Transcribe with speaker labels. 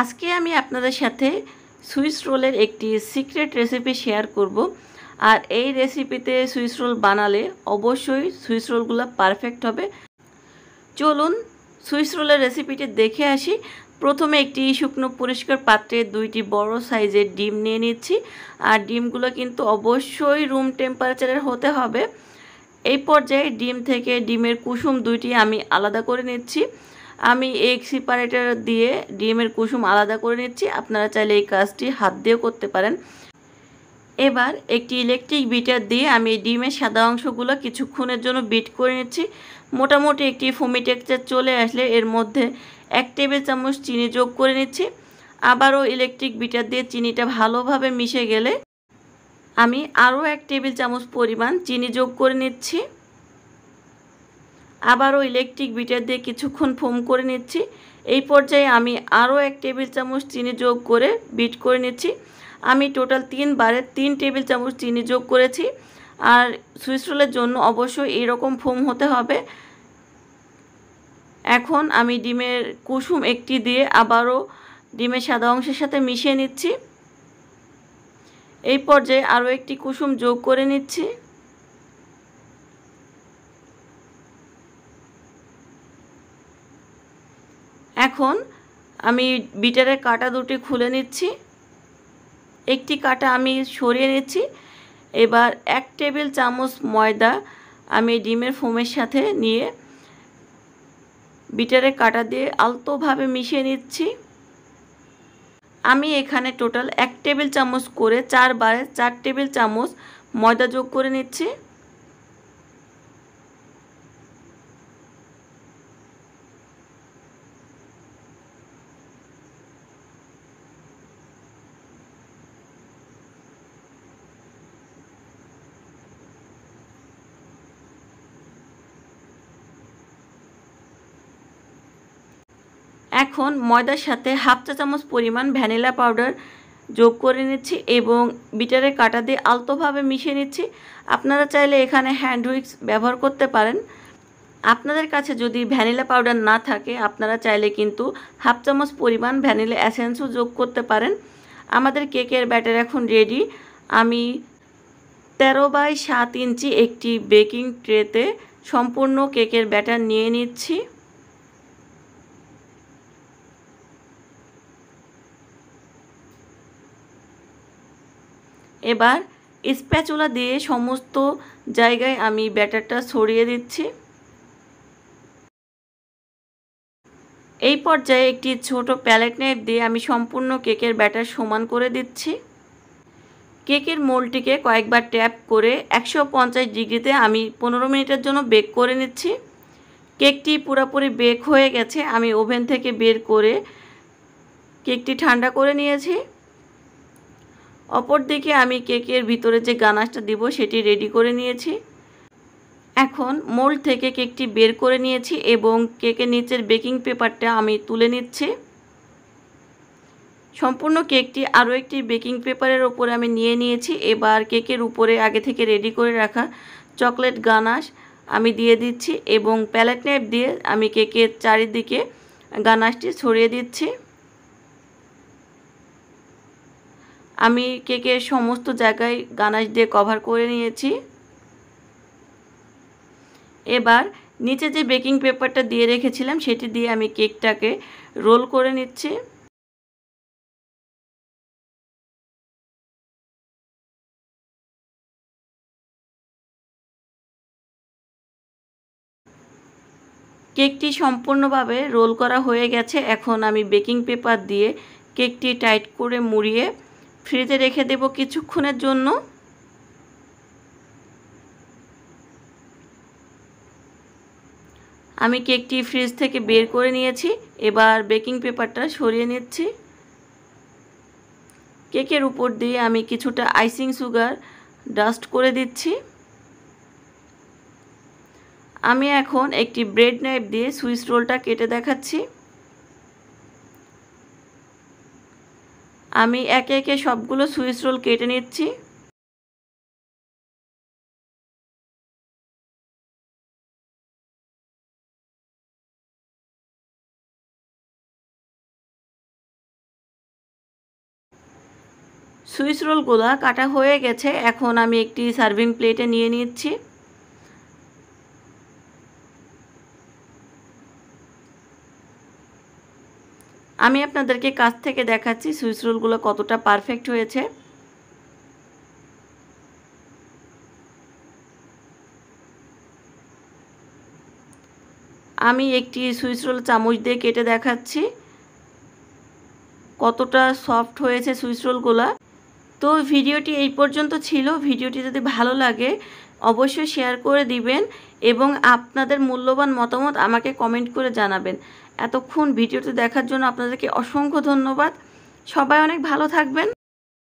Speaker 1: আজকে আমি আপনাদের সাথে সুইস রোলের একটি সিক্রেট রেসিপি শেয়ার করব। আর এই রেসিপিতে সুইস রোল বানালে অবশ্যই সুইস রোলগুলো পারফেক্ট হবে। চলুন সুইস রোলের রেসিপিটি দেখে আসি। প্রথমে একটি শুকনো পরিষ্কার পাত্রে 2টি বড় সাইজের ডিম নিয়ে নিচ্ছি। আর ডিমগুলো কিন্তু অবশ্যই রুম টেম্পারেচারের হতে হবে। এই পর্যায়ে ডিম থেকে ডিমের কুসুম 2টি আমি আলাদা করে নিচ্ছি। আমি এগ সেপারেটর দিয়ে ডিমের কুসুম আলাদা করে নিচ্ছি। আপনারা চাইলে এই কাজটি হাত দিয়েও করতে পারেন। এবার একটি ইলেকট্রিক বিটার দিয়ে আমি ডিমের সাদা অংশগুলো কিছুক্ষণের জন্য বিট করে নিচ্ছি। মোটামুটি একটি ফোমি টেক্সচার চলে আসলে এর মধ্যে 1 টেবিল চামচ চিনি যোগ করে নিচ্ছি। আবারও ইলেকট্রিক বিটার দিয়ে চিনিটা ভালোভাবে মিশে গেলে আমি আরও 1 টেবিল চামচ পরিমাণ চিনি যোগ করে নিচ্ছি। আবারও ইলেকট্রিক বিটার দিয়ে কিছুক্ষণ ফোম করে নিচ্ছি। এই পর্যায়ে আমি আরও 1 টেবিল চামচ চিনি যোগ করে বিট করে নিচ্ছি। আমি টোটাল 3 বারে 3 টেবিল চামচ চিনি যোগ করেছি। আর সুইস রোলের জন্য অবশ্যই এরকম ফোম হতে হবে। এখন আমি ডিমের কুসুম একটি দিয়ে আবারও ডিমের সাদা অংশের সাথে মিশিয়ে নিচ্ছি। এই পর্যায়ে আরও একটি কুসুম যোগ করে নিচ্ছি। এখন আমি বিটারের কাঁটা দুটি খুলে নিচ্ছি। একটি কাঁটা আমি সরিয়ে নিচ্ছি। এবার 1 টেবিল চামচ ময়দা আমি ডিমের ফোমের সাথে নিয়ে বিটারের কাঁটা দিয়ে আলতোভাবে মিশিয়ে নিচ্ছি। আমি এখানে টোটাল 1 টেবিল চামচ করে 4 বারে 4 টেবিল চামচ ময়দা যোগ করে নিচ্ছি। এখন ময়দার সাথে হাফ চা চামচ পরিমাণ ভ্যানিলা পাউডার যোগ করে নিচ্ছি এবং বিটারের কাঁটা দিয়ে আলতোভাবে মিশিয়ে নিচ্ছি। আপনারা চাইলে এখানে হ্যান্ড হুইক্স ব্যবহার করতে পারেন। আপনাদের কাছে যদি ভ্যানিলা পাউডার না থাকে আপনারা চাইলে কিন্তু হাফ চামচ পরিমাণ ভ্যানিলা এসেন্সও যোগ করতে পারেন। আমাদের কেকের ব্যাটার এখন রেডি। আমি 13 বাই 7 ইঞ্চি একটি বেকিং ট্রেতে সম্পূর্ণ কেকের ব্যাটার নিয়ে নিচ্ছি। এবার স্প্যাচুলা দিয়ে সমস্ত জায়গায় আমি ব্যাটারটা ছড়িয়ে দিচ্ছি। এই পর্যায়ে একটি ছোট প্যালেট নাইফ দিয়ে আমি সম্পূর্ণ কেকের ব্যাটার সমান করে দিচ্ছি। কেকের মোল্ডটিকে কয়েকবার ট্যাপ করে 150 ডিগ্রিতে আমি 15 মিনিটের জন্য বেক করে নিচ্ছি। কেকটি পুরোপুরি বেক হয়ে গেছে। আমি ওভেন থেকে বের করে কেকটি ঠান্ডা করে নিয়েছি। অপরদিকে আমি কেকের ভিতরে যে গানাশটা দিব সেটি রেডি করে নিয়েছি। এখন মোল্ড থেকে কেকটি বের করে নিয়েছি এবং কেকের নিচের বেকিং পেপারটা আমি তুলে নিচ্ছি। সম্পূর্ণ কেকটি আরও একটি বেকিং পেপারের ওপরে আমি নিয়ে নিয়েছি। এবার কেকের উপরে আগে থেকে রেডি করে রাখা চকলেট গানাশ আমি দিয়ে দিচ্ছি এবং প্যালেট নাইফ দিয়ে আমি কেকের চারিদিকে গানাশটি ছড়িয়ে দিচ্ছি। আমি কেকের সমস্ত জায়গায় গানাশ দিয়ে কভার করে নিয়েছি। এবার নিচে যে বেকিং পেপারটা দিয়ে রেখেছিলাম সেটি দিয়ে আমি কেকটাকে রোল করে নিচ্ছি। কেকটি সম্পূর্ণভাবে রোল করা হয়ে গেছে। এখন আমি বেকিং পেপার দিয়ে কেকটি টাইট করে মুড়িয়ে ফ্রিজে রেখে দেব কিছুক্ষণের জন্য। আমি কেকটি ফ্রিজ থেকে বের করে নিয়েছি। এবার বেকিং পেপারটা সরিয়ে নিচ্ছি। কেকের উপর দিয়ে আমি কিছুটা আইসিং সুগার ডাস্ট করে দিচ্ছি। আমি এখন একটি ব্রেড নাইফ দিয়ে সুইস রোলটা কেটে দেখাচ্ছি। আমি একে একে সবগুলো সুইস রোল কেটে নিচ্ছি। সুইস রোলগুলো কাটা হয়ে গেছে। এখন আমি একটি সার্ভিং প্লেটে নিয়ে নিচ্ছি। আমি আপনাদেরকে কাছ থেকে দেখাচ্ছি সুইস রোলগুলো কতটা পারফেক্ট হয়েছে। আমি একটি সুইস রোল চামচ দিয়ে কেটে দেখাচ্ছি কতটা সফট হয়েছে সুইস রোলগুলো। তো ভিডিওটি এই পর্যন্ত ছিল। ভিডিওটি যদি ভালো লাগে অবশ্যই শেয়ার করে দিবেন এবং আপনাদের মূল্যবান মতামত আমাকে কমেন্ট করে জানাবেন। এতক্ষণ ভিডিওটি দেখার জন্য আপনাদেরকে অসংখ্য ধন্যবাদ। সবাই অনেক ভালো থাকবেন।